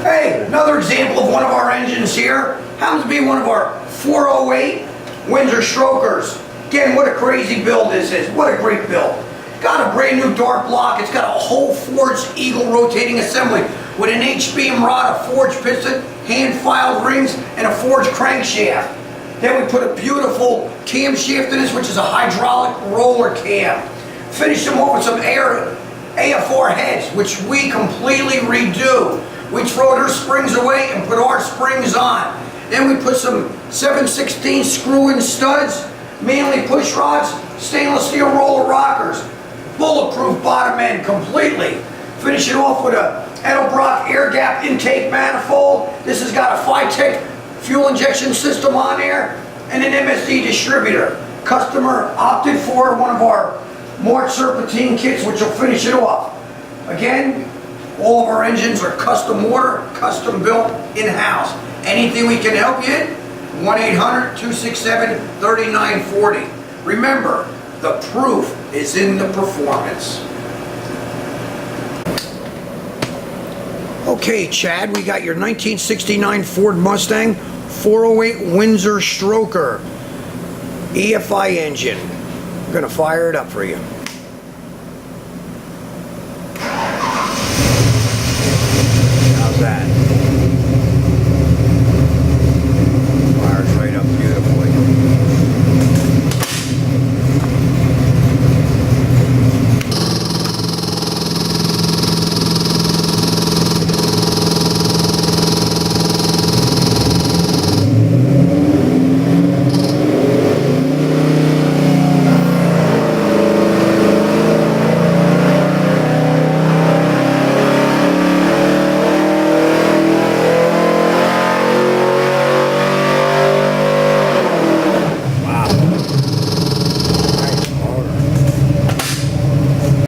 Hey, another example of one of our engines here. Happens to be one of our 408 Windsor Strokers. Again, what a crazy build this is. What a great build. Got a brand new dart block. It's got a whole forged eagle rotating assembly with an H-beam rod, a forged piston, hand-filed rings, and a forged crankshaft. Then we put a beautiful camshaft in this, which is a hydraulic roller cam. Finish them off with some AFR heads, which we completely redo. We throw their springs away and put our springs on. Then we put some 7/16 screw-in studs, mainly push rods, stainless steel roller rockers, bulletproof bottom end completely. Finish it off with a Edelbrock air gap intake manifold. This has got a Phytech fuel injection system on there and an MSD distributor. Customer opted for one of our March Serpentine kits, which will finish it off. Again, all of our engines are custom ordered, custom built in-house. Anything we can help you in, 1-800-267-3940. Remember, the proof is in the performance. Okay, Chad, we got your 1969 Ford Mustang 408 Windsor Stroker EFI engine. I'm gonna fire it up for you. How's that?